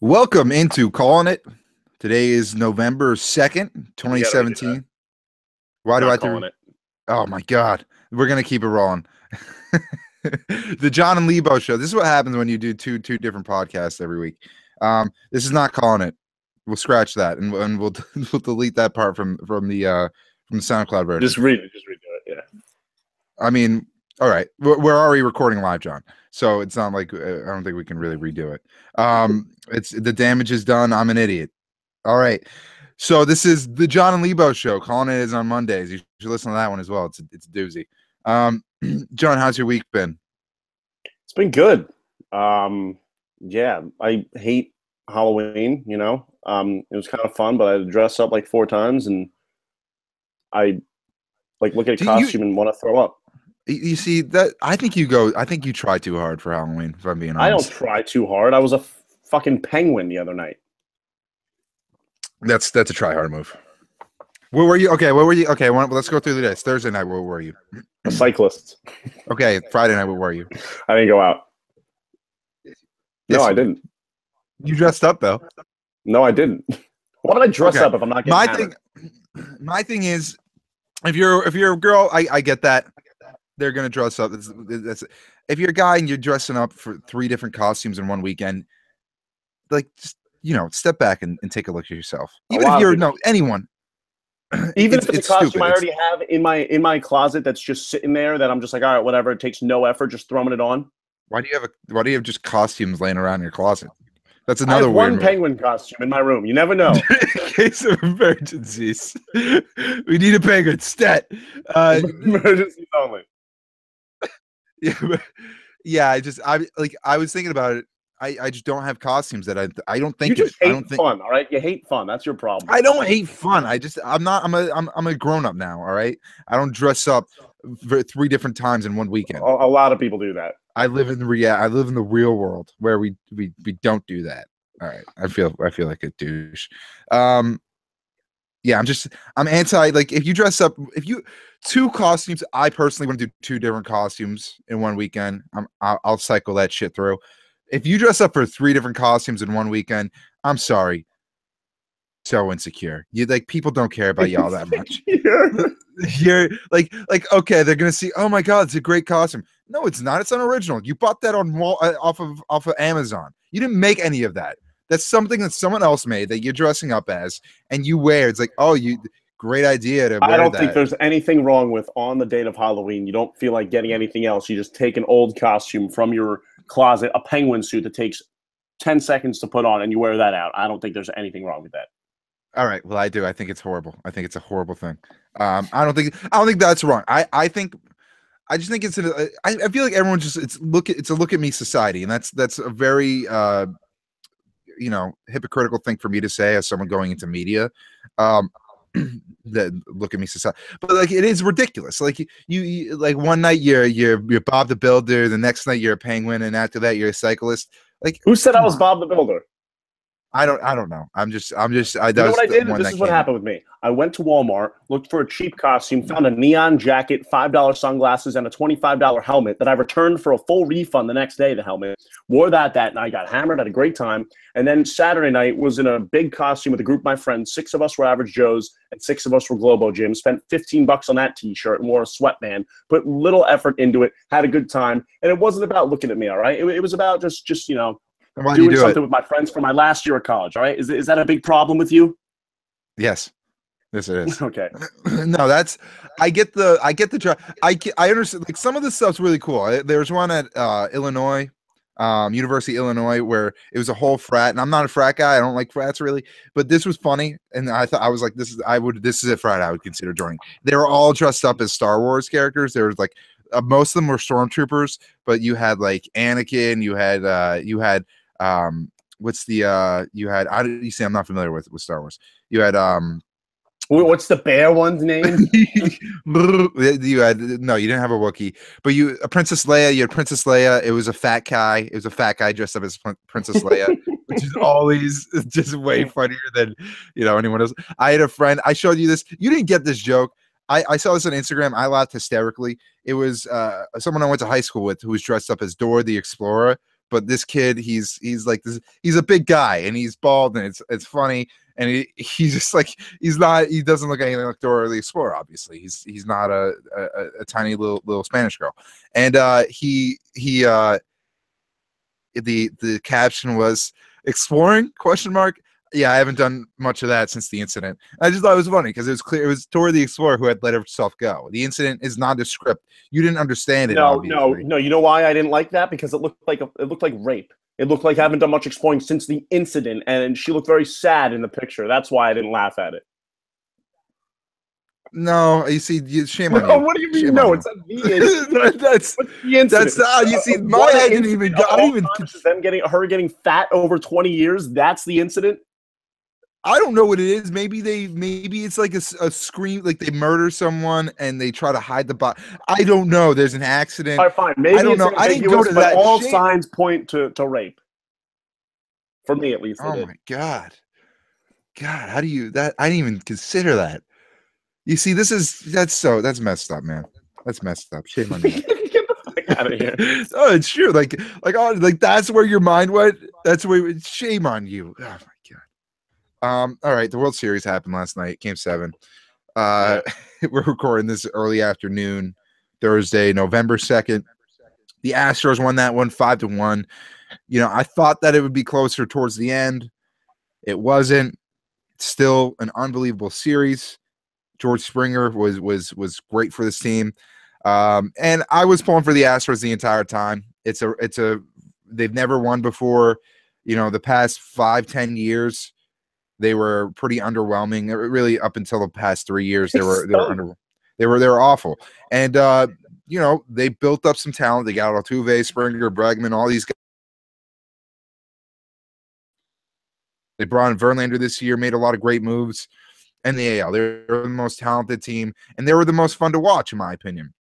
Welcome into Calling It. Today is November 2nd, 2017. Why do I have calling to? it? Oh my God. We're going to keep it rolling. The Jon and Lebo show. This is what happens when you do two different podcasts every week. This is not Calling It. We'll scratch that and we'll we'll delete that part from the SoundCloud version. Just redo it. Yeah. I mean, all right. We're already recording live, John. So it's not like I don't think we can really redo it. It's the damage is done. I'm an idiot. All right. So this is the Jon and Lebo show. Calling It is on Mondays. You should listen to that one as well. It's a doozy. John, how's your week been? It's been good. Yeah, I hate Halloween, it was kind of fun, but I had to dress up like 4 times and I look at a costume and want to throw up. You see that I think you try too hard for Halloween, if I'm being honest. I don't try too hard. I was a fucking penguin the other night. That's a try hard move. Where were you? Okay, where were you? Okay, let's go through the days. Thursday night, where were you? A cyclist. Okay, Friday night, where were you? I didn't go out. No, I didn't. You dressed up though. No, I didn't. Why would I dress up if I'm not getting hammered? My thing is, if you're a girl, I get that. They're gonna dress up. That's if you're a guy and you're dressing up for 3 different costumes in one weekend, just step back and take a look at yourself. Even if you're anyone. Even if it's a costume I already have in my closet that's just sitting there that I'm just like, all right, whatever. It takes no effort, just throwing it on. Why do you have just costumes laying around in your closet? That's another I have one penguin costume in my room. You never know. In case of emergencies, we need a penguin stat. Emergencies only. Yeah. I was thinking about it. I just don't have costumes that I don't think you just hate fun. All right, you hate fun. That's your problem. I don't hate fun. I'm a grown up now. All right, I don't dress up for 3 different times in one weekend. A lot of people do that. I live in the real world where we don't do that. All right, I feel like a douche. Yeah, I'm anti, if you dress up, 2 costumes, I personally want to do 2 different costumes in one weekend. I'll cycle that shit through. If you dress up for 3 different costumes in one weekend, I'm sorry. So insecure. People don't care about y'all that much. You're okay, they're gonna see, oh my God, it's a great costume. No, it's not. It's unoriginal. You bought that off of Amazon. You didn't make any of that. That's something that someone else made that you're dressing up as, and you wear. It's like, oh, great idea to wear I don't think there's anything wrong with on the date of Halloween. You don't feel like getting anything else. You just take an old costume from your closet, a penguin suit that takes 10 seconds to put on, and you wear that out. I don't think there's anything wrong with that. All right. Well, I do. I think it's horrible. I think it's a horrible thing. I don't think that's wrong. I just think it's I feel like everyone it's a look at me society, and that's a very hypocritical thing for me to say as someone going into media. That look at me society, but it is ridiculous. You one night you're Bob the Builder, the next night you're a penguin, and after that you're a cyclist. Who said I was Bob the Builder? I don't know. I'm just. You know what I did? This is what happened with me. I went to Walmart, looked for a cheap costume, found a neon jacket, $5 sunglasses, and a $25 helmet that I returned for a full refund the next day. The helmet, wore that night, got hammered, had a great time, and then Saturday night was in a big costume with a group of my friends. 6 of us were Average Joes, and 6 of us were Globo Jim. Spent $15 on that T-shirt and wore a sweatband. Put little effort into it, had a good time, and it wasn't about looking at me. All right, it was about just doing something with my friends for my last year of college. All right, is that a big problem with you? Yes it is. Okay. No, I get the try. I understand. Some of this stuff's really cool. There's one at Illinois, University of Illinois, where it was a whole frat, and I'm not a frat guy. I don't like frats really, but this was funny, and I thought, I was like, this is a frat I would consider joining. They were all dressed up as Star Wars characters. There was most of them were stormtroopers, but you had Anakin, you had you say I'm not familiar with Star Wars. You had what's the bear one's name? You didn't have a Wookiee, but Princess Leia. You had Princess Leia. It was a fat guy. It was a fat guy dressed up as Princess Leia, which is always just way funnier than anyone else. I had a friend. I showed you this. You didn't get this joke. I saw this on Instagram. I laughed hysterically. It was someone I went to high school with who was dressed up as Dora the Explorer, but this kid, he's like this. He's a big guy, and he's bald, and it's funny. And he's just like he doesn't look anything like Dora the Explorer. Obviously, he's not a tiny little Spanish girl. And the caption was exploring ? Yeah, I haven't done much of that since the incident. I just thought it was funny because it was clear it was Dora the Explorer who had let herself go. The incident is nondescript. You didn't understand it. No. You know why I didn't like that? Because it looked like rape. It looked like I haven't done much exploring since the incident, and she looked very sad in the picture. That's why I didn't laugh at it. No, you see, shame on you. What do you mean? No, it's not the incident. That's the incident. That's not. You see, my head didn't even go. I didn't even. Her getting fat over 20 years. That's the incident. I don't know what it is. Maybe it's like a scream, like they murder someone and they try to hide the body. I don't know. There's an accident. All right, fine. Maybe I don't know. I didn't go to that. All signs point to rape. For me, at least. Oh my God, how do you that? I didn't even consider that. You see, that's messed up, man. That's messed up. Shame on you. Get the fuck out of here. Oh, it's true. Like that's where your mind went. That's where. Shame on you. Oh my God. All right, the World Series happened last night, Game 7. We're recording this early afternoon, Thursday, November 2nd. The Astros won that one 5-1. You know, I thought that it would be closer towards the end. It wasn't. Still an unbelievable series. George Springer was great for this team. And I was pulling for the Astros the entire time. They've never won before. You know, the past 5-10 years, they were pretty underwhelming. Really, up until the past 3 years, they were awful. And you know, they built up some talent. They got Altuve, Springer, Bregman, all these guys. They brought in Verlander this year, made a lot of great moves. And the AL, they're the most talented team, and they were the most fun to watch, in my opinion.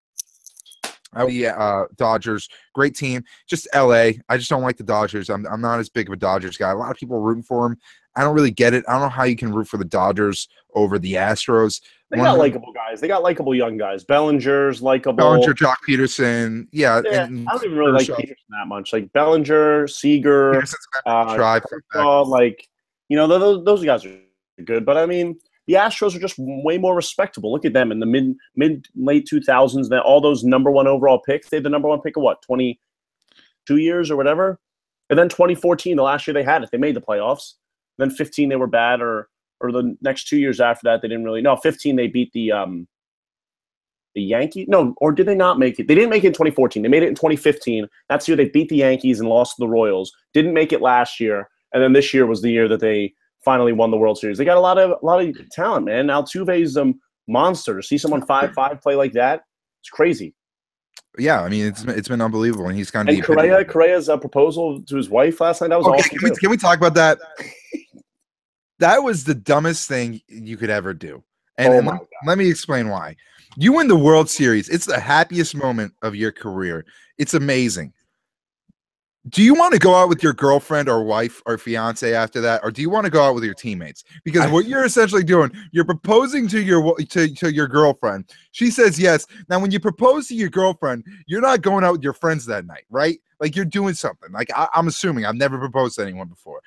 Dodgers, great team. Just LA. I just don't like the Dodgers. I'm not as big of a Dodgers guy. A lot of people are rooting for them. I don't really get it. I don't know how you can root for the Dodgers over the Astros. They got likable guys. They got likable young guys. Bellinger's likable. Bellinger, Jock Peterson. Yeah. And I don't even really like Peterson that much. Like Bellinger, Seager, like, you know, those guys are good. But I mean, the Astros are just way more respectable. Look at them in the late 2000s. That all those number 1 overall picks. They had the number 1 pick of what, 22 years or whatever. And then 2014, the last year they had it, they made the playoffs. Then 15, they were bad, or the next 2 years after that, they didn't really. No, 15, they beat the Yankees. No, or did they not make it? They didn't make it in 2014. They made it in 2015. That's the year they beat the Yankees and lost to the Royals. Didn't make it last year, and then this year was the year that they finally won the World Series. They got a lot of talent, man. Altuve's a monster. To see someone 5'5" play like that, it's crazy. Yeah, I mean, it's been unbelievable, and he's kind of. And Correa's proposal to his wife last night, that was awesome. Can we talk about that? That was the dumbest thing you could ever do. And let me explain why. You win the World Series. It's the happiest moment of your career. It's amazing. Do you want to go out with your girlfriend or wife or fiance after that, or do you want to go out with your teammates? Because what you're essentially doing, you're proposing to your girlfriend. She says yes. Now, when you propose to your girlfriend, you're not going out with your friends that night, right? Like you're doing something. Like I'm assuming. I've never proposed to anyone before,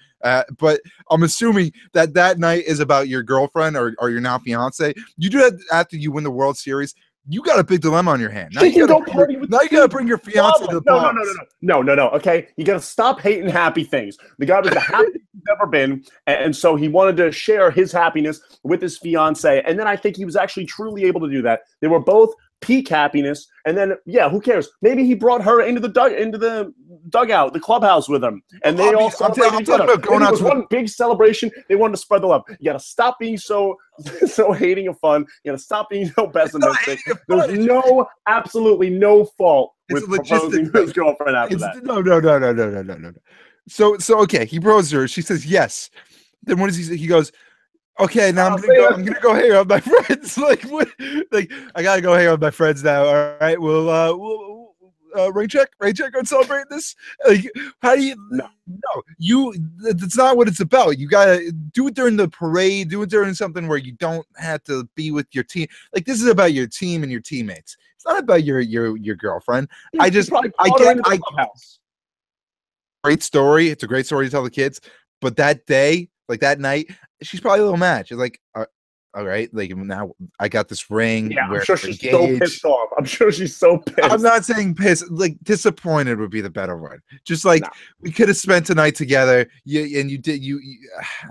but I'm assuming that night is about your girlfriend or your now fiance. You do that after you win the World Series. You got a big dilemma on your hand. Now you got to bring your fiance to the box. No. Okay, you got to stop hating happy things. The guy was the happiest he's ever been, and so he wanted to share his happiness with his fiance. And then I think he was actually truly able to do that. They were both peak happiness, and then who cares? Maybe he brought her into the dugout, the clubhouse with him, and they all celebrated each other. It was one big celebration. They wanted to spread the love. You got to stop being so hating of fun. You got to stop being so pessimistic. There's absolutely no fault with proposing to his girlfriend after that. No. So okay, he proposed to her. She says yes. Then what does he say? He goes, okay, now I'm gonna go hang out with my friends. Like what? Like I gotta go hang out with my friends now. All right, we'll rain check and celebrate this. Like how do you? No, that's not what it's about. You gotta do it during the parade. Do it during something where you don't have to be with your team. Like this is about your team and your teammates. It's not about your girlfriend. I get. great story. It's a great story to tell the kids. But that day, like that night, she's probably a little mad. She's like, all right, like now I got this ring. Yeah, I'm we're sure she's engaged. so pissed off. I'm sure she's so pissed. I'm not saying pissed. Like disappointed would be the better word. Just like we could have spent tonight together. And you did. You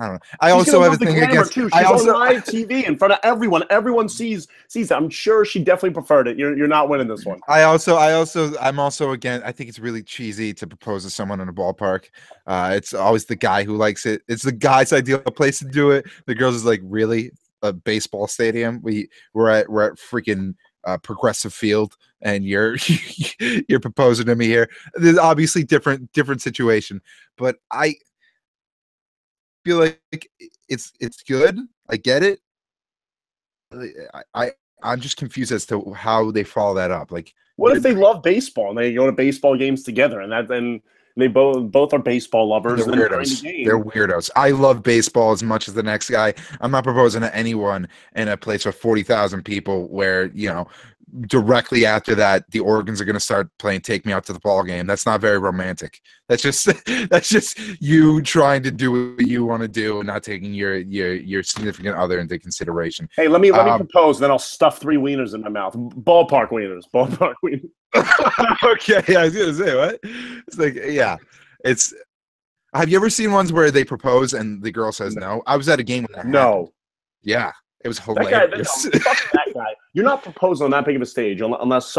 I don't know. I She's also have a thing against. Too. She's on live TV in front of everyone. Everyone sees. I'm sure she definitely preferred it. You're not winning this one. I'm also again. I think it's really cheesy to propose to someone in a ballpark. It's always the guy who likes it. It's the guy's ideal place to do it. The girls is like, really? A baseball stadium. We're at freaking Progressive Field, and you're you're proposing to me here. There's obviously different situation, but I feel like it's good. I get it. I'm just confused as to how they follow that up. Like, what if they love baseball and they go to baseball games together, and then they both are baseball lovers? They're weirdos. They're weirdos. I love baseball as much as the next guy. I'm not proposing to anyone in a place with 40,000 people where, directly after that, the organs are going to start playing "Take Me Out to the Ball Game." That's not very romantic. That's just you trying to do what you want to do and not taking your significant other into consideration. Hey, let me propose, then I'll stuff 3 wieners in my mouth. Ballpark wieners. Okay, I was gonna say what? It's like, yeah, it's. Have you ever seen ones where they propose and the girl says no? I was at a game when that happened. Yeah, it was hilarious. That guy. You're not proposing on that big of a stage unless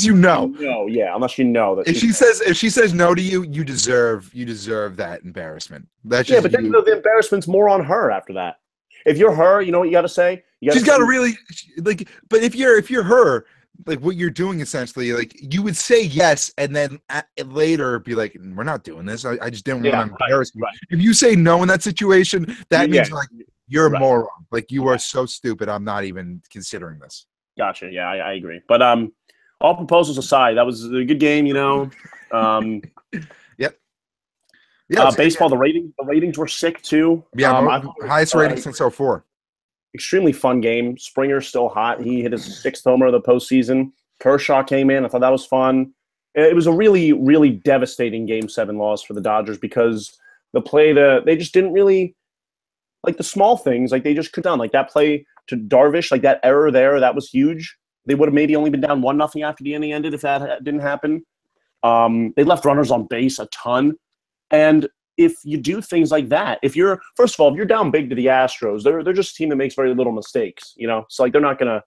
you know. Yeah, unless you know that. If she says no to you, you deserve that embarrassment. That's just but then the embarrassment's more on her after that. If you're her, you know what you got to say. She's got to really like. But if you're her. Like what you're doing essentially, like you would say yes, and then later be like, "We're not doing this. I just didn't want to embarrass you." Right. If you say no in that situation, that means like you're a moron. Like you are so stupid. I'm not even considering this. Gotcha. Yeah, I agree. But all proposals aside, that was a good game. Yep. Yeah. Baseball. The ratings were sick too. Yeah. Highest rating since 2004. Extremely fun game. Springer's still hot. He hit his 6th homer of the postseason. Kershaw came in. I thought that was fun. It was a really, really devastating Game 7 loss for the Dodgers because they just didn't really like the small things. Like they just could down. Like that play to Darvish, like that error there, that was huge. They would have maybe only been down 1-0 after the inning ended if that didn't happen. They left runners on base a ton. And if you do things like that, if you're down big to the Astros, they're just a team that makes very little mistakes, So like they're not gonna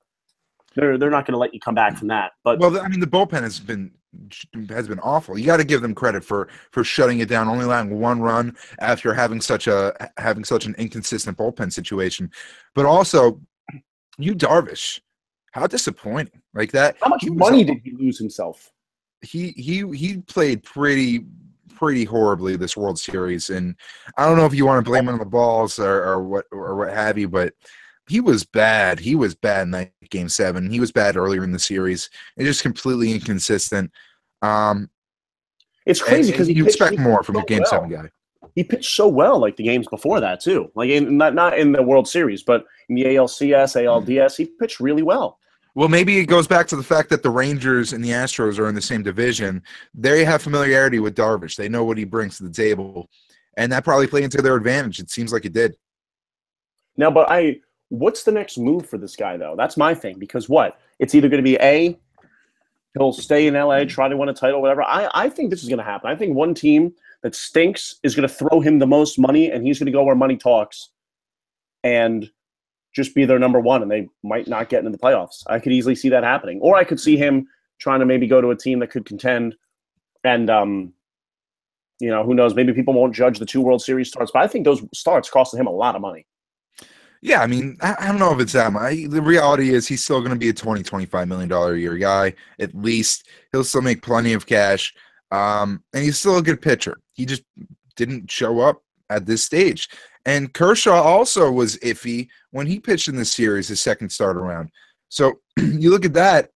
let you come back from that. But I mean, the bullpen has been awful. You got to give them credit for shutting it down, only allowing 1 run after having such an inconsistent bullpen situation. But also, Darvish, how disappointing! Like that. How much money did he lose himself? He played pretty horribly this World Series, and I don't know if you want to blame him on the balls or what have you, but he was bad. He was bad in that Game 7. He was bad earlier in the series. It's just completely inconsistent. It's crazy because you expect more from a Game 7 guy. He pitched so well like the games before that too. Like not in the World Series, but in the ALCS, ALDS, he pitched really well. Well, maybe it goes back to the fact that the Rangers and the Astros are in the same division. They have familiarity with Darvish. They know what he brings to the table, and that probably played into their advantage. It seems like it did. Now, what's the next move for this guy, though? That's my thing, because it's either going to be he'll stay in LA, try to win a title, whatever. I think this is going to happen. I think one team that stinks is going to throw him the most money, and he's going to go where money talks and just be their number one, and they might not get into the playoffs. I could easily see that happening. Or I could see him trying to maybe go to a team that could contend, and who knows, maybe people won't judge the 2 World Series starts, but I think those starts costed him a lot of money. Yeah, I mean, I don't know if it's that much. The reality is he's still going to be a $20, $25 million a year guy, at least. He'll still make plenty of cash, and he's still a good pitcher. He just didn't show up at this stage. And Kershaw also was iffy when he pitched in this series, his second start around. So you look at that,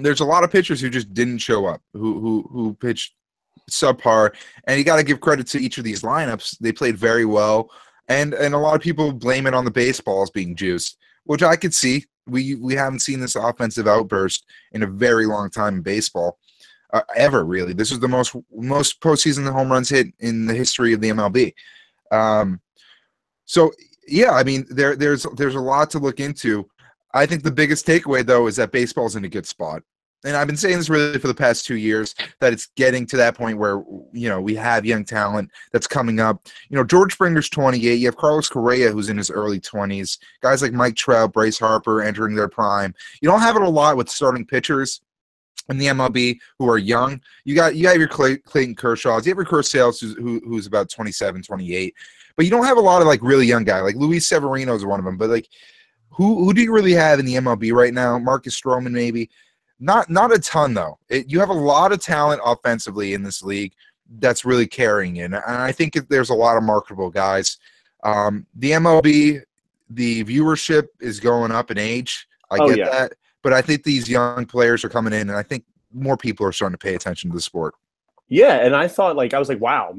there's a lot of pitchers who just didn't show up, who pitched subpar, and you got to give credit to each of these lineups. They played very well, and a lot of people blame it on the baseballs being juiced, which I could see. We haven't seen this offensive outburst in a very long time in baseball. ever, really. This is the most postseason home runs hit in the history of the MLB. So yeah, I mean, there's a lot to look into. I think the biggest takeaway, though, is that baseball's in a good spot. And I've been saying this really for the past 2 years, that it's getting to that point where, we have young talent that's coming up. George Springer's 28. You have Carlos Correa, who's in his early 20s. Guys like Mike Trout, Bryce Harper entering their prime. You don't have it a lot with starting pitchers in the MLB who are young. You have your Clayton Kershaws. You have your Chris Sales, who's about 27, 28. But you don't have a lot of, really young guys. Like Luis Severino is one of them. But, who do you really have in the MLB right now? Marcus Stroman, maybe. Not a ton, though. You have a lot of talent offensively in this league that's really carrying it. And I think there's a lot of marketable guys. The MLB, the viewership is going up in age. I get that. But I think these young players are coming in, and I think more people are starting to pay attention to the sport. Yeah, and I thought, I was like, wow.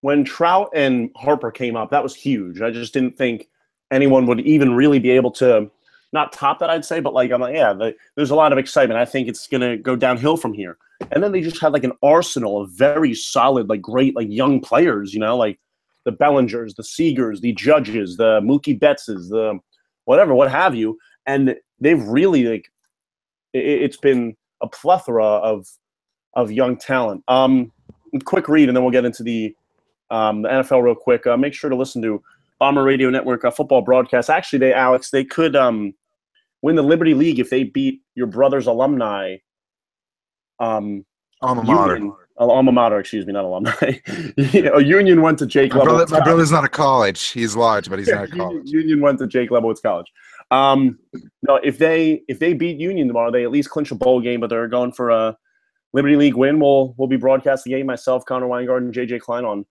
When Trout and Harper came up, that was huge. I just didn't think anyone would even really be able to – not top that, I'd say, but I'm like, yeah, there's a lot of excitement. I think it's going to go downhill from here. And then they just had an arsenal of very solid, great, young players, the Bellingers, the Seagers, the Judges, the Mookie Bettses, the whatever, what have you. And they've really, it's been a plethora of young talent. Quick read, and then we'll get into the NFL real quick. Make sure to listen to Bomber Radio Network football broadcast. Actually, Alex, they could win the Liberty League if they beat your brother's alumni. Alma mater. Alma mater, excuse me, not alumni. A Union went to Jake Lebowitz. My brother's not a college. He's large, but he's not a college. Union went to Jake Lebowitz College. No, if they beat Union tomorrow, they at least clinch a bowl game, but they're going for a Liberty League win. We'll be broadcasting the game, myself, Connor Weingart, and JJ Klein on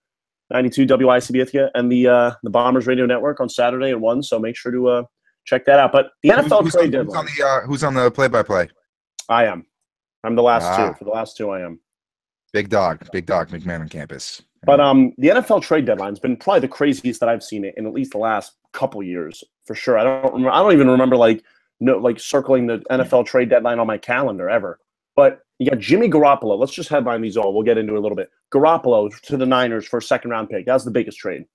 92 WICB Ithaca and the Bombers Radio Network on Saturday at 1, so make sure to check that out. But the NFL trade deadline. Who's on the play-by-play? I am. I'm the last two. For the last two, I am. Big dog, McMahon on campus. But the NFL trade deadline has been probably the craziest that I've seen it in at least the last couple years, for sure. I don't even remember circling the NFL trade deadline on my calendar ever. But you got Jimmy Garoppolo. Let's just headline these all. We'll get into it a little bit. Garoppolo to the Niners for a second-round pick. That was the biggest trade.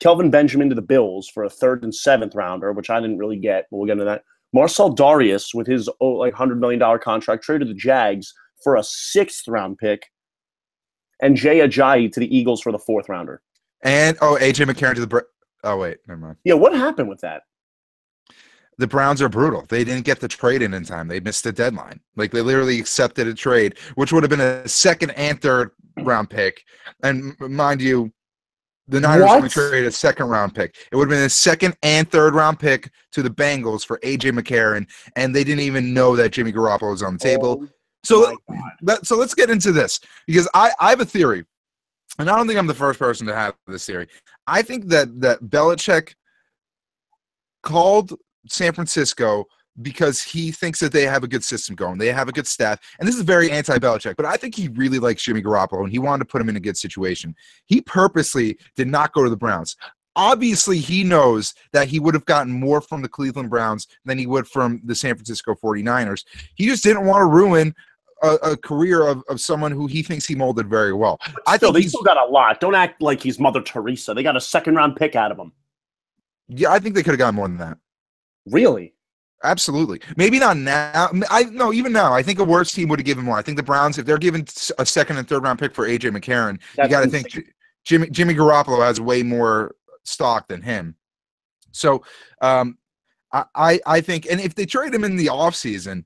Kelvin Benjamin to the Bills for a third and seventh rounder, which I didn't really get. But we'll get into that. Marcel Darius with his $100 million contract traded to the Jags for a sixth-round pick. And Jay Ajayi to the Eagles for the fourth rounder. And, A.J. McCarron to the oh, wait, never mind. Yeah, what happened with that? The Browns are brutal. They didn't get the trade in time. They missed the deadline. They literally accepted a trade, which would have been a second and third round pick. And mind you, the Niners only traded a second round pick. It would have been a second and third round pick to the Bengals for A.J. McCarron, and they didn't even know that Jimmy Garoppolo was on the table. So let's get into this, because I have a theory, and I don't think I'm the first person to have this theory. I think that Belichick called San Francisco because he thinks that they have a good system going. They have a good staff. And this is very anti-Belichick, but I think he really likes Jimmy Garoppolo, and he wanted to put him in a good situation. He purposely did not go to the Browns. Obviously, he knows that he would have gotten more from the Cleveland Browns than he would from the San Francisco 49ers. He just didn't want to ruin a career of someone who he thinks he molded very well. I think they still got a lot. Don't act like he's Mother Teresa. They got a second-round pick out of him. Yeah, I think they could have gotten more than that. Really? Absolutely. Maybe not now. No, even now, I think a worse team would have given more. I think the Browns, if they're giving a second and third round pick for A.J. McCarron, you got to think Jimmy Garoppolo has way more stock than him. So I think, and if they trade him in the offseason,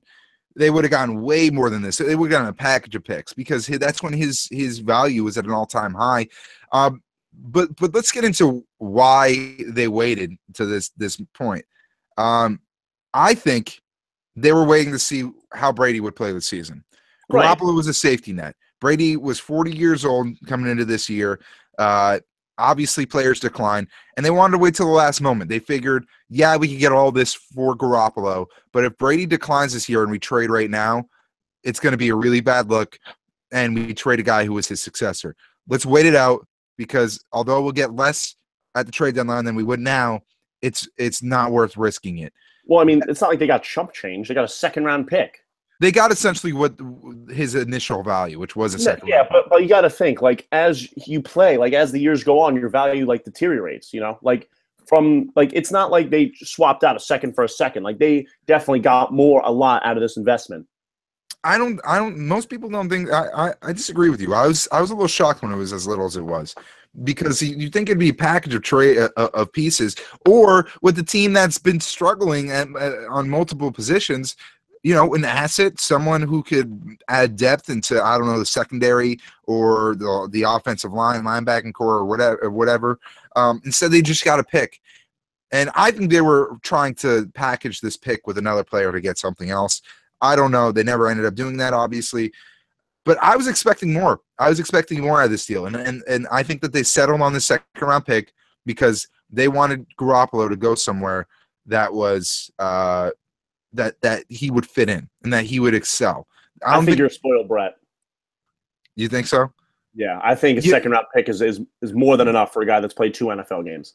they would have gotten way more than this. They would have gotten a package of picks, because that's when his value was at an all-time high. But let's get into why they waited to this point. I think they were waiting to see how Brady would play this season. Garoppolo was a safety net. Brady was 40 years old coming into this year. Obviously, players decline, and they wanted to wait till the last moment. They figured, yeah, we could get all this for Garoppolo, but if Brady declines this year and we trade right now, it's going to be a really bad look, and we trade a guy who was his successor. Let's wait it out, because although we'll get less at the trade deadline than we would now, it's not worth risking it. Well, I mean, it's not like they got chump change. They got a second-round pick. They got essentially what his initial value, which was a second. Yeah, but you got to think, like, as you play, like as the years go on, your value like deteriorates. It's not like they swapped out a second for a second. Like they definitely got a lot out of this investment. Most people don't think. I disagree with you. I was a little shocked when it was as little as it was, because you think it'd be a package of of pieces, or with the team that's been struggling on multiple positions. An asset, someone who could add depth into, I don't know, the secondary or the offensive line, linebacking core, or whatever. Instead, they just got a pick. And I think they were trying to package this pick with another player to get something else. I don't know. They never ended up doing that, obviously. But I was expecting more. I was expecting more out of this deal. And I think that they settled on the second-round pick because they wanted Garoppolo to go somewhere that was that he would fit in and that he would excel. I think you're a spoiled brat. You think so? Yeah, I think a second-round pick is more than enough for a guy that's played 2 NFL games.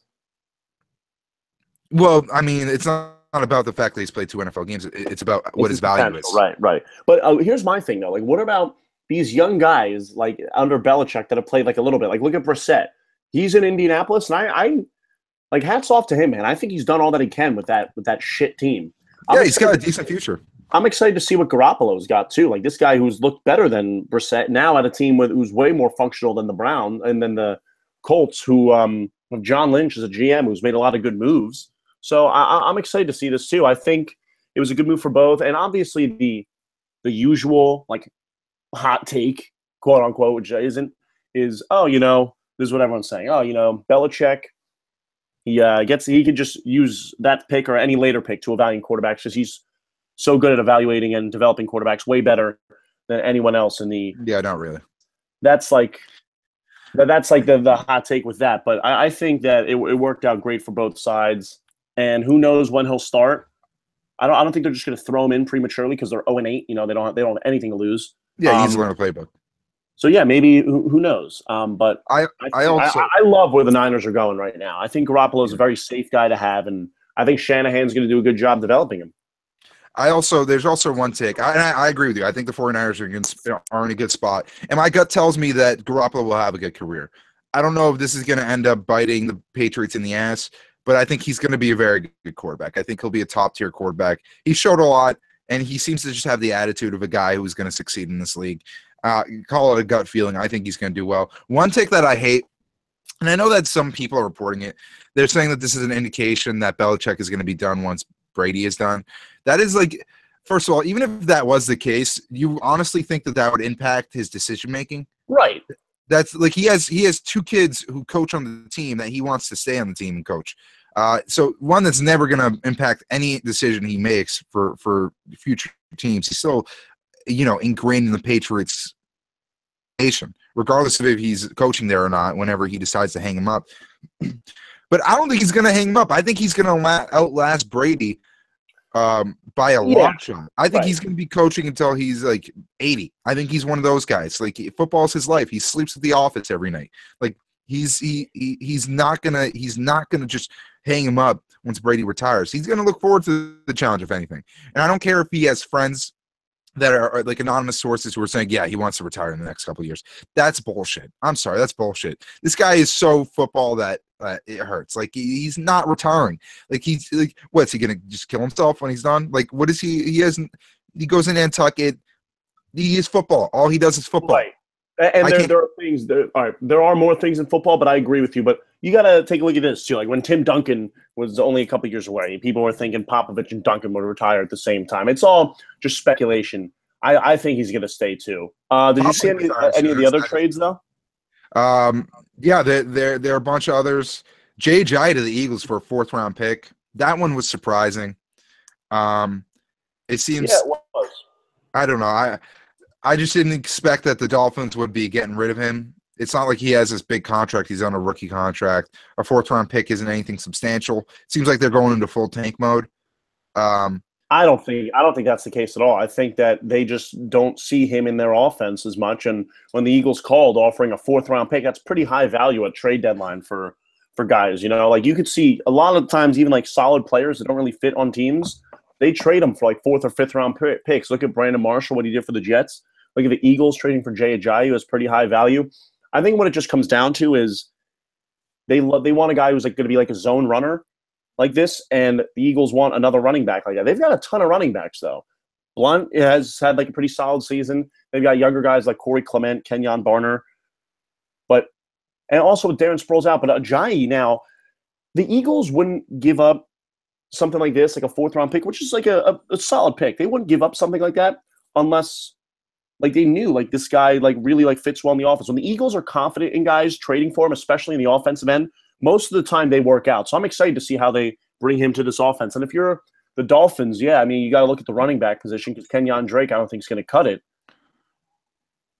Well, I mean, it's not about the fact that he's played 2 NFL games. It's about what his value is. Right. But here's my thing, though. Like, what about these young guys, like, under Belichick that have played, like, a little bit? Like, look at Brissett. He's in Indianapolis, and I like, hats off to him, man. I think he's done all that he can with that shit team. Yeah, he's got a decent future. I'm excited to see what Garoppolo's got, too. Like, this guy who's looked better than Brissett now at a team who's way more functional than the Browns and then the Colts, who John Lynch is a GM who's made a lot of good moves. So I'm excited to see this, too. I think it was a good move for both. And obviously the usual, like, hot take, quote unquote, which isn't, is, this is what everyone's saying. Belichick, he could just use that pick or any later pick to evaluate quarterbacks because he's so good at evaluating and developing quarterbacks, way better than anyone else in the. Yeah, not really. That's like the hot take with that. But I think that it worked out great for both sides. And who knows when he'll start? I don't think they're just going to throw him in prematurely because they're 0-8. They don't have anything to lose. Yeah, he's learned a playbook. So yeah, maybe who knows? But I love where the Niners are going right now. I think Garoppolo is a very safe guy to have, and I think Shanahan's going to do a good job developing him. There's also one take. I agree with you. I think the 49ers are in a good spot, and my gut tells me that Garoppolo will have a good career. I don't know if this is going to end up biting the Patriots in the ass, but I think he's going to be a very good quarterback. I think he'll be a top-tier quarterback. He showed a lot, and he seems to just have the attitude of a guy who's going to succeed in this league. Call it a gut feeling. I think he's going to do well. One take that I hate, and I know that some people are reporting it, they're saying that this is an indication that Belichick is going to be done once Brady is done. That is like, first of all, even if that was the case, you honestly think that would impact his decision-making? Right. That's like he has 2 kids who coach on the team that he wants to stay on the team and coach. So one that's never going to impact any decision he makes for future teams. He's still, ingrained in the Patriots nation, regardless of if he's coaching there or not, whenever he decides to hang him up. But I don't think he's going to hang him up. I think he's going to outlast Brady by a long shot. I think he's going to be coaching until he's like 80. I think he's one of those guys. Like, football's his life. He sleeps at the office every night. Like, he's not gonna just hang him up once Brady retires. He's gonna look forward to the challenge, if anything. And I don't care if he has friends that are like anonymous sources who are saying, yeah, he wants to retire in the next couple of years. That's bullshit. I'm sorry, that's bullshit. This guy is so football that it hurts. Like, he's not retiring. Like, he's like, what's he gonna just kill himself when he's done? Like, what is he? He goes in Nantucket. He is football. All he does is football. Right. And there are things. There are more things in football, but I agree with you. But you got to take a look at this too. Like, when Tim Duncan was only a couple years away, people were thinking Popovich and Duncan would retire at the same time. It's all just speculation. I think he's going to stay too. Did you see any of the other trades though? Yeah, there are a bunch of others. Jai to the Eagles for a 4th round pick. That one was surprising. It seems. Yeah, it was. I don't know. I just didn't expect that the Dolphins would be getting rid of him. It's not like he has this big contract. He's on a rookie contract. A 4th round pick isn't anything substantial. It seems like they're going into full tank mode. I don't think that's the case at all. I think that they just don't see him in their offense as much. And when the Eagles called offering a 4th round pick, that's pretty high value at trade deadline for guys. Like, you could see a lot of times even like solid players that don't really fit on teams they trade him for like 4th or 5th round picks. Look at Brandon Marshall, what he did for the Jets. Look at the Eagles trading for Jay Ajayi, who has pretty high value. I think what it just comes down to is they want a guy who's like going to be like a zone runner like this, and the Eagles want another running back like that. They've got a ton of running backs, though. Blunt has had like a pretty solid season. They've got younger guys like Corey Clement, Kenyon Barner, and also Darren Sproles out. But Ajayi now, the Eagles wouldn't give up something like this, like a 4th round pick, which is like a solid pick. They wouldn't give up something like that unless like they knew like this guy like really like fits well in the offense. When the Eagles are confident in guys trading for him, especially in the offensive end, most of the time they work out. So I'm excited to see how they bring him to this offense. And if you're the Dolphins, yeah, I mean, you got to look at the running back position because Kenyon Drake, I don't think is going to cut it.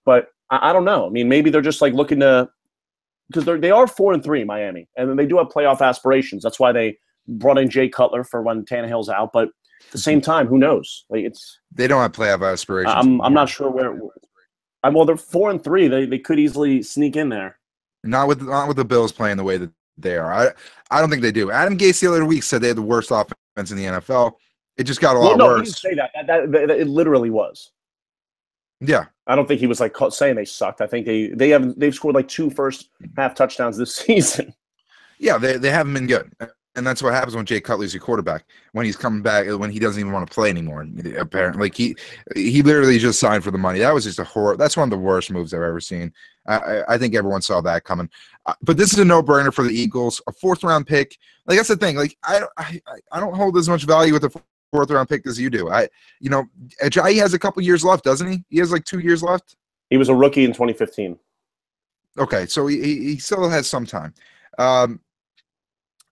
But I don't know. I mean, maybe they're just like looking to – because they are 4-3, Miami, and then they do have playoff aspirations. That's why they brought in Jay Cutler for when Tannehill's out. But at the same time, who knows? Like they don't have playoff aspirations. I'm not sure where – well, they're 4-3. They could easily sneak in there. Not with the Bills playing the way that they are. I don't think they do. Adam Gase the other week said they had the worst offense in the NFL. It just got a lot worse. He didn't say that. It literally was. Yeah. I don't think he was like saying they sucked. I think they've scored like 2 first half touchdowns this season. Yeah, they haven't been good. And that's what happens when Jay Cutler's your quarterback. When he's coming back, when he doesn't even want to play anymore. Apparently, like he literally just signed for the money. That was just that's one of the worst moves I've ever seen. I think everyone saw that coming. But this is a no-brainer for the Eagles. A 4th round pick. Like that's the thing. Like I don't hold as much value with the 4th round pick as you do. Ajayi has a couple years left, doesn't he? He has like 2 years left. He was a rookie in 2015. Okay, so he still has some time.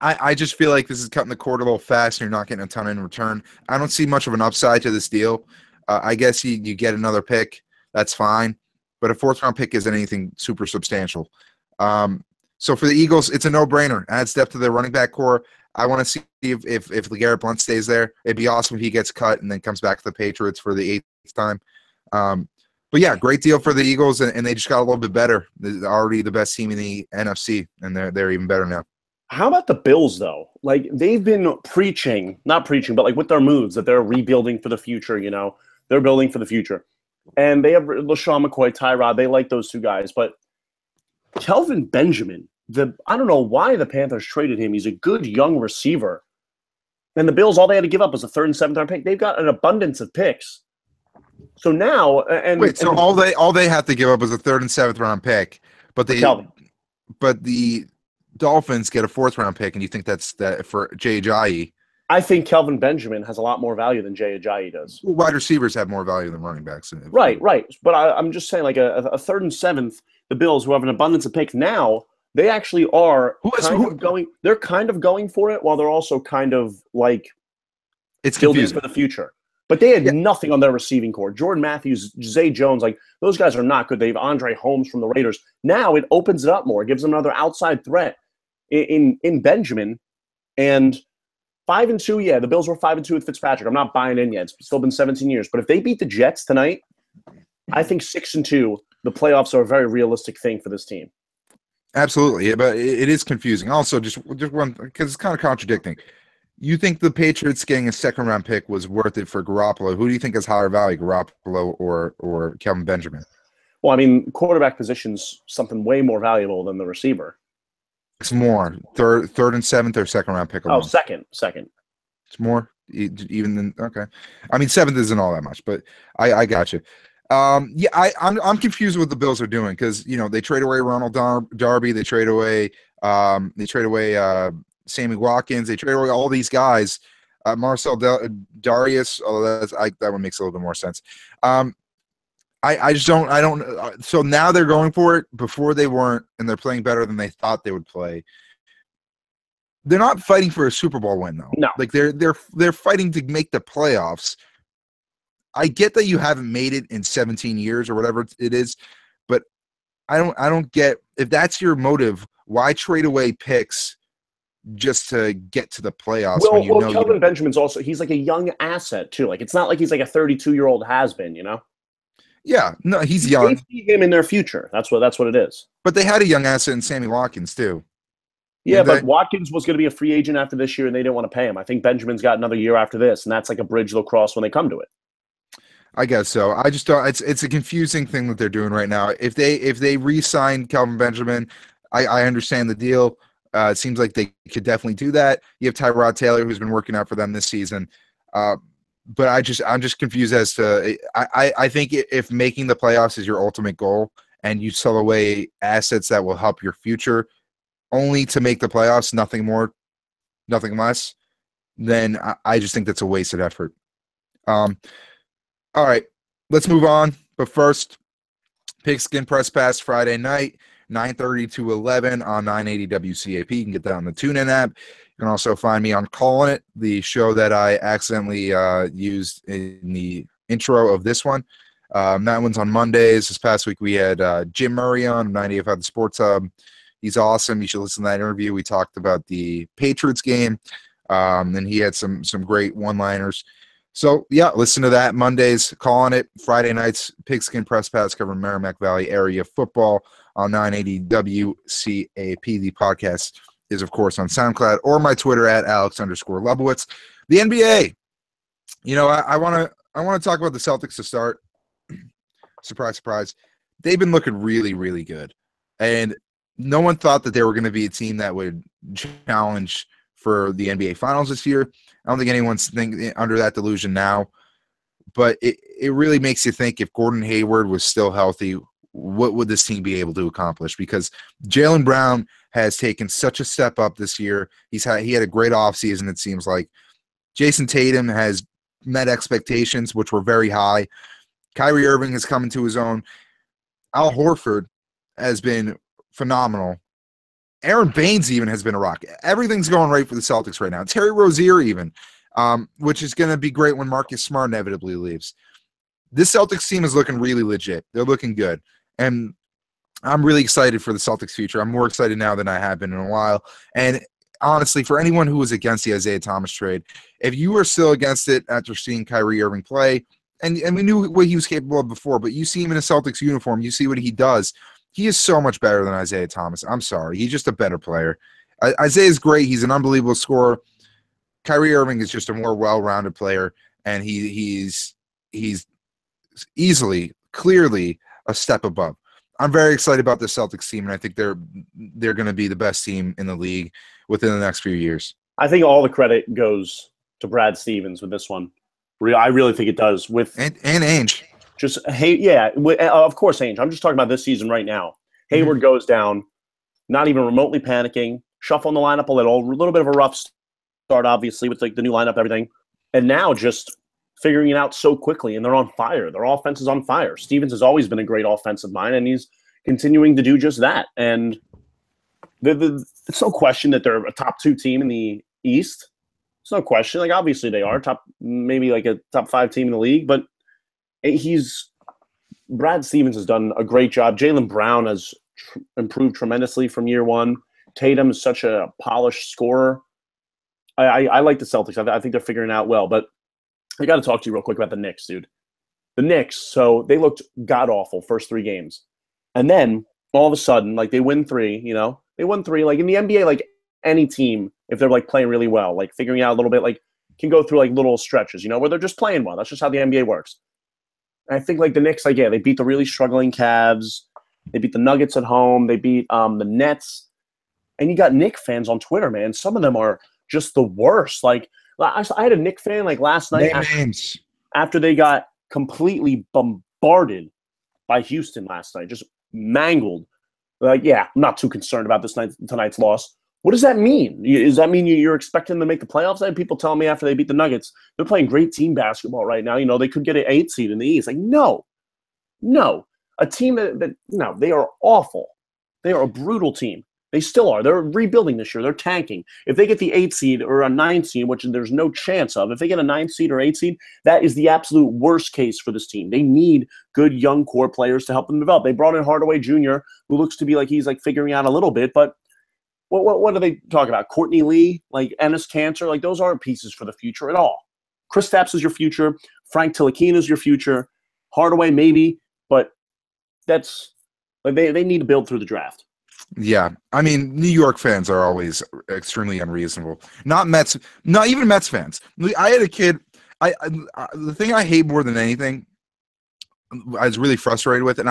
I just feel like this is cutting the cord a little fast and you're not getting a ton in return. I don't see much of an upside to this deal. I guess you get another pick. That's fine. But a 4th round pick isn't anything super substantial. So for the Eagles, it's a no-brainer. Adds depth to their running back core. I want to see if LeGarrette Blount stays there. It'd be awesome if he gets cut and then comes back to the Patriots for the 8th time. But yeah, great deal for the Eagles, and they just got a little bit better. They're already the best team in the NFC, and they're even better now. How about the Bills, though? Like, they've been not preaching, but like with their moves that they're rebuilding for the future, They're building for the future. And they have LaShawn McCoy, Tyrod. They like those 2 guys. But Kelvin Benjamin, I don't know why the Panthers traded him. He's a good young receiver. And the Bills, all they had to give up was a 3rd and 7th round pick. They've got an abundance of picks. So now all they have to give up was a 3rd and 7th round pick, but the Dolphins get a 4th round pick, and you think that's that for Jay Ajayi? I think Kelvin Benjamin has a lot more value than Jay Ajayi does. Well, wide receivers have more value than running backs. Right. But I'm just saying, like a 3rd and 7th, the Bills, who have an abundance of picks now, they actually are They're kind of going for it, while they're also kind of like it's building confusing for the future. But they had nothing on their receiving core. Jordan Matthews, Zay Jones, like those guys are not good. They have Andre Holmes from the Raiders. Now it opens it up more. It gives them another outside threat in Benjamin. And 5-2, yeah, the Bills were 5-2 with Fitzpatrick. I'm not buying in yet. It's still been 17 years. But if they beat the Jets tonight, I think 6-2, the playoffs are a very realistic thing for this team. Absolutely, yeah, but it is confusing. Also, just one, because it's kind of contradicting. You think the Patriots getting a 2nd round pick was worth it for Garoppolo? Who do you think has higher value, Garoppolo or Kelvin Benjamin? Well, I mean, quarterback position's something way more valuable than the receiver. It's more 3rd and 7th or 2nd round pick alone? Oh, second. It's more even than okay. I mean, 7th isn't all that much, but I got you. I'm confused with what the Bills are doing because they trade away Ronald Darby, they trade away Sammy Watkins, they trade away all these guys. Marcel Darius, that one makes a little bit more sense. I don't. So now they're going for it. Before they weren't, and they're playing better than they thought they would play. They're not fighting for a Super Bowl win though. No, like they're fighting to make the playoffs. I get that you haven't made it in 17 years or whatever it is, but I don't get if that's your motive. Why trade away picks just to get to the playoffs? Well, Kelvin Benjamin's also he's like a young asset too. Like it's not like he's like a 32-year-old has-been, Yeah, no, he's young. They see him in their future. That's what it is. But they had a young asset in Sammy Watkins too. Yeah, but Watkins was going to be a free agent after this year, and they didn't want to pay him. I think Benjamin's got another year after this, and that's like a bridge they'll cross when they come to it. I guess so. I just don't. It's a confusing thing that they're doing right now. If they re-sign Kelvin Benjamin, I understand the deal. It seems like they could definitely do that. You have Tyrod Taylor, who's been working out for them this season. But I'm just confused as to I think if making the playoffs is your ultimate goal and you sell away assets that will help your future only to make the playoffs, nothing more, nothing less, then I just think that's a wasted effort. All right, let's move on. But first, Pigskin Press Pass Friday night, 9:30 to 11 on 980 WCAP. You can get that on the TuneIn app. You can also find me on Callin' It, the show that I accidentally used in the intro of this one. That one's on Mondays. This past week we had Jim Murray on 98.5 The Sports Hub. He's awesome. You should listen to that interview. We talked about the Patriots game, and he had some great one-liners. So, yeah, listen to that. Mondays, Callin' It. Friday nights, Pigskin Press Pass covering Merrimack Valley area football on 980 WCAP. The podcast is, of course, on SoundCloud or my Twitter at Alex_Lebowitz. The NBA. You know, I want to talk about the Celtics to start. Surprise, surprise. They've been looking really, really good. And no one thought that they were going to be a team that would challenge for the NBA Finals this year. I don't think anyone's under that delusion now. But it really makes you think if Gordon Hayward was still healthy, what would this team be able to accomplish? Because Jaylen Brown has taken such a step up this year. He had a great offseason, it seems like. Jason Tatum has met expectations, which were very high. Kyrie Irving has come into his own. Al Horford has been phenomenal. Aaron Baines even has been a rock. Everything's going right for the Celtics right now. Terry Rozier even, which is going to be great when Marcus Smart inevitably leaves. This Celtics team is looking really legit. They're looking good. And I'm really excited for the Celtics' future. I'm more excited now than I have been in a while. And honestly, for anyone who was against the Isaiah Thomas trade, if you were still against it after seeing Kyrie Irving play, and we knew what he was capable of before, but you see him in a Celtics uniform, you see what he does. He is so much better than Isaiah Thomas. I'm sorry. He's just a better player. Isaiah's great. He's an unbelievable scorer. Kyrie Irving is just a more well-rounded player, and he's easily, clearly a step above. I'm very excited about the Celtics team, and I think they're going to be the best team in the league within the next few years. I think all the credit goes to Brad Stevens with this one. I really think it does. And Ainge. Just, of course, Ainge. I'm just talking about this season right now. Hayward goes down, not even remotely panicking, shuffling the lineup a little bit of a rough start, obviously, with like the new lineup, everything. And now just figuring it out so quickly, and they're on fire. Their offense is on fire. Stevens has always been a great offensive mind, and he's continuing to do just that. And it's no question that they're a top 2 team in the East. It's no question. Like, obviously they are maybe like a top 5 team in the league, but Brad Stevens has done a great job. Jaylen Brown has improved tremendously from year one. Tatum is such a polished scorer. I like the Celtics. I think they're figuring it out well, but I got to talk to you real quick about the Knicks, dude. The Knicks, so they looked god-awful first 3 games. And then all of a sudden, like, they win 3, They won 3. Like, in the NBA, like, any team, if they're, like, playing really well, like, figuring out a little bit, like, can go through, like, little stretches, where they're just playing well. That's just how the NBA works. And I think, like, the Knicks, like, yeah, they beat the really struggling Cavs. They beat the Nuggets at home. They beat the Nets. And you got Knicks fans on Twitter, man. Some of them are just the worst. Like, I had a Knicks fan, like, last night after they got completely bombarded by Houston last night, just mangled. Like, yeah, I'm not too concerned about tonight's loss. What does that mean? Does that mean you're expecting them to make the playoffs? I had people telling me after they beat the Nuggets, they're playing great team basketball right now. They could get an 8 seed in the East. Like, no. A team no, they are awful. They are a brutal team. They still are. They're rebuilding this year. They're tanking. If they get the 8 seed or a 9 seed, which there's no chance of, if they get a 9 seed or 8 seed, that is the absolute worst case for this team. They need good young core players to help them develop. They brought in Hardaway Jr., who looks to be like he's like figuring out a little bit, but what do they talk about? Courtney Lee, like Ennis Cantor, like those aren't pieces for the future at all. Kristaps is your future. Frank Ntilikina is your future. Hardaway maybe, but that's like they need to build through the draft. Yeah, I mean, New York fans are always extremely unreasonable. Not Mets, not even Mets fans. I had a kid. The thing I hate more than anything, I was really frustrated with, and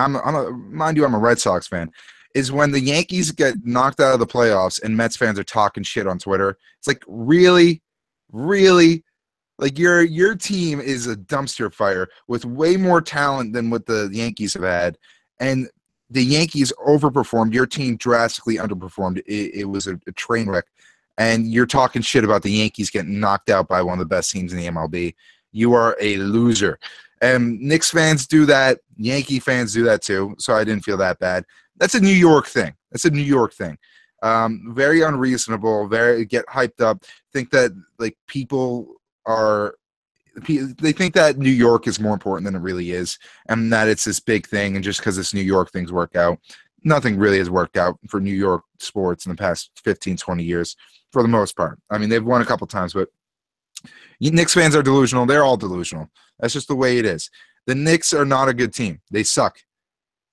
mind you, I'm a Red Sox fan, is when the Yankees get knocked out of the playoffs and Mets fans are talking shit on Twitter. It's like, really, really, like your team is a dumpster fire with way more talent than what the Yankees have had, and the Yankees overperformed. Your team drastically underperformed. It was a train wreck, and you're talking shit about the Yankees getting knocked out by one of the best teams in the MLB. You are a loser. And Knicks fans do that. Yankee fans do that too. So I didn't feel that bad. That's a New York thing. That's a New York thing. Very unreasonable. Very get hyped up. Think that like they think that New York is more important than it really is, and that it's this big thing. And just because this New York things work out, nothing really has worked out for New York sports in the past 15, 20 years for the most part. I mean, they've won a couple times, but Knicks fans are delusional. They're all delusional. That's just the way it is. The Knicks are not a good team. They suck.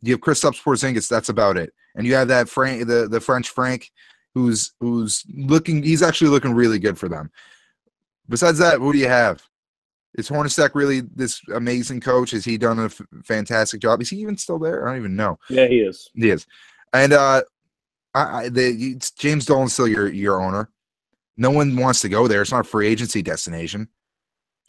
You have Kristaps Porzingis. That's about it. And you have that Frank, the French Frank, who's looking. He's actually looking really good for them. Besides that, who do you have? Is Hornacek really this amazing coach? Has he done a fantastic job? Is he even still there? I don't even know. Yeah, he is. He is. And James Dolan's still your owner. No one wants to go there. It's not a free agency destination.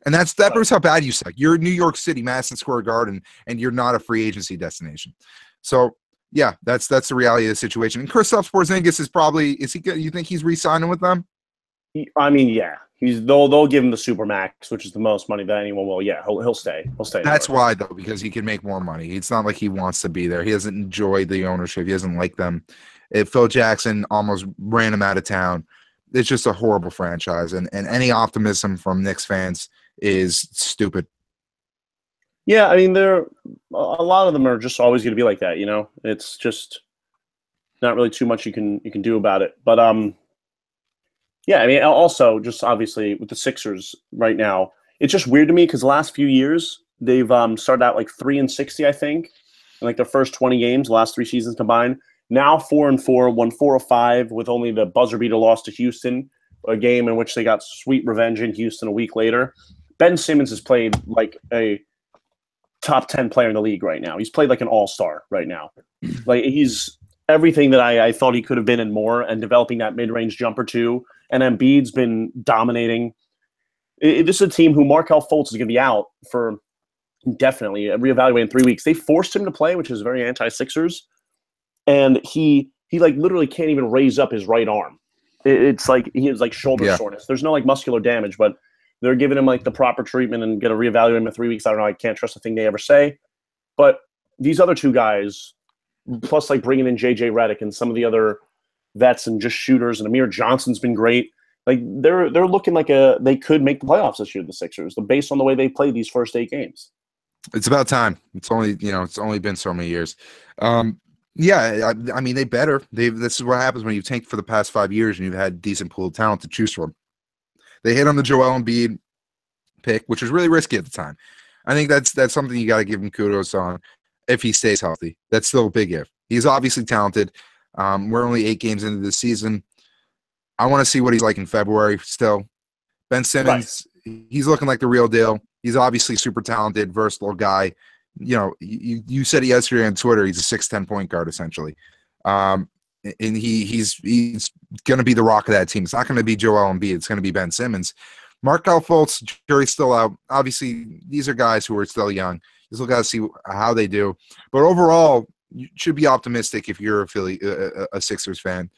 And that proves how bad you suck. You're in New York City, Madison Square Garden, and you're not a free agency destination. So, yeah, that's the reality of the situation. And Kristaps Porzingis is he good? You think he's re-signing with them? I mean, yeah. They'll give him the super max, which is the most money that anyone will. Yeah, he'll stay. He'll stay. That's why, though, because he can make more money. It's not like he wants to be there. He doesn't enjoy the ownership. He doesn't like them. Phil Jackson almost ran him out of town. It's just a horrible franchise, and any optimism from Knicks fans is stupid. Yeah, I mean, a lot of them are just always going to be like that. You know, it's just not really too much you can do about it. But yeah, I mean, also just obviously with the Sixers right now, it's just weird to me because the last few years they've started out like 3-60, I think, in like their first 20 games, the last 3 seasons combined. Now 4-4, won 4 of 5 with only the buzzer beater loss to Houston, a game in which they got sweet revenge in Houston a week later. Ben Simmons has played like a top 10 player in the league right now. He's played like an all-star right now. Like he's everything that I thought he could have been and more, and developing that mid-range jumper too. And Embiid's been dominating. This is a team who Markelle Fultz is going to be out for definitely reevaluating in 3 weeks. They forced him to play, which is very anti-Sixers. And he like literally can't even raise up his right arm. It's like he has like shoulder soreness. There's no like muscular damage, but they're giving him like the proper treatment and going to reevaluate him in 3 weeks. I don't know. I can't trust a thing they ever say. But these other two guys, plus like bringing in JJ Redick and some of the other vets and just shooters, and Amir Johnson's been great. Like they're looking like they could make the playoffs this year, the Sixers, based on the way they played these first 8 games. It's about time. It's only been so many years. Yeah, I mean they better. This is what happens when you tank for the past 5 years and you've had decent pool of talent to choose from. They hit on the Joel Embiid pick, which was really risky at the time. I think that's something you got to give him kudos on if he stays healthy. That's still a big if. He's obviously talented. We're only 8 games into the season. I want to see what he's like in February still. Ben Simmons, He's looking like the real deal. He's obviously super talented, versatile guy. You know, you said it yesterday on Twitter. He's a 6'10" point guard essentially, and he's going to be the rock of that team. It's not going to be Joel Embiid. It's going to be Ben Simmons. Markelle Fultz, jury's still out. Obviously, these are guys who are still young. You still got to see how they do. But overall, you should be optimistic if you're a Sixers fan.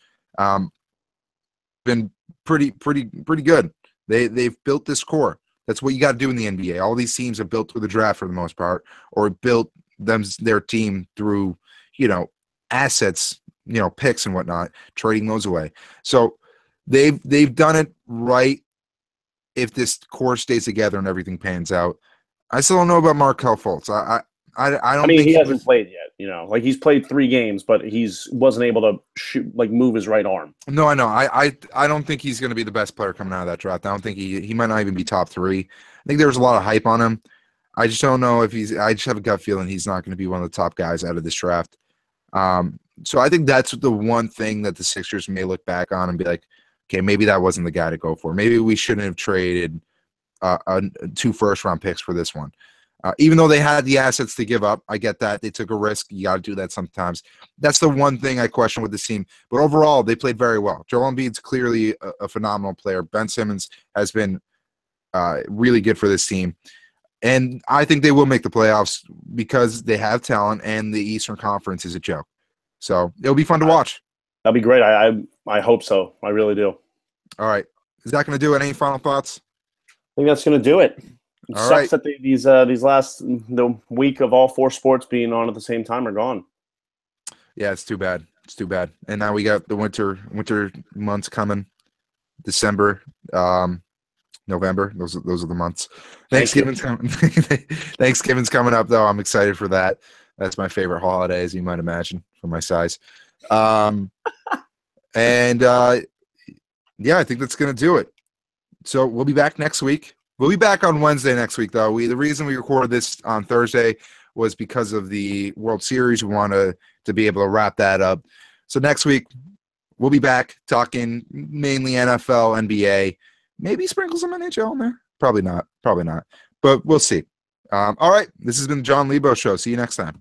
Been pretty good. They've built this core. That's what you got to do in the NBA. All these teams are built through the draft for the most part, or built their team through, assets, picks and whatnot, trading those away. So they've done it right. If this core stays together and everything pans out, I still don't know about Markelle Fultz. I don't. I mean, he hasn't played yet. Like he's played 3 games, but wasn't able to move his right arm. No, I know. I don't think he's going to be the best player coming out of that draft. I don't think he might not even be top 3. I think there was a lot of hype on him. I just don't know if I just have a gut feeling he's not going to be one of the top guys out of this draft. So I think that's the one thing that the Sixers may look back on and be like, okay, maybe that wasn't the guy to go for. Maybe we shouldn't have traded 2 first-round picks for this one. Even though they had the assets to give up, I get that. They took a risk. You got to do that sometimes. That's the one thing I question with this team. But overall, they played very well. Joel Embiid's clearly a phenomenal player. Ben Simmons has been really good for this team. And I think they will make the playoffs because they have talent and the Eastern Conference is a joke. So it'll be fun to watch. That'll be great. I hope so. I really do. All right. Is that going to do it? Any final thoughts? I think that's going to do it. It all sucks right. that these the week of all 4 sports being on at the same time are gone. Yeah, it's too bad. It's too bad. And now we got the winter months coming. December, November. Those are the months. Thanksgiving's coming. Thanksgiving's coming up though. I'm excited for that. That's my favorite holiday, as you might imagine, for my size. Yeah, I think that's gonna do it. So we'll be back next week. We'll be back on Wednesday next week, though. The reason we recorded this on Thursday was because of the World Series. We want to be able to wrap that up. So next week, we'll be back talking mainly NFL, NBA, maybe sprinkle some NHL in there. Probably not. But we'll see. All right. This has been the Jon Lebo Show. See you next time.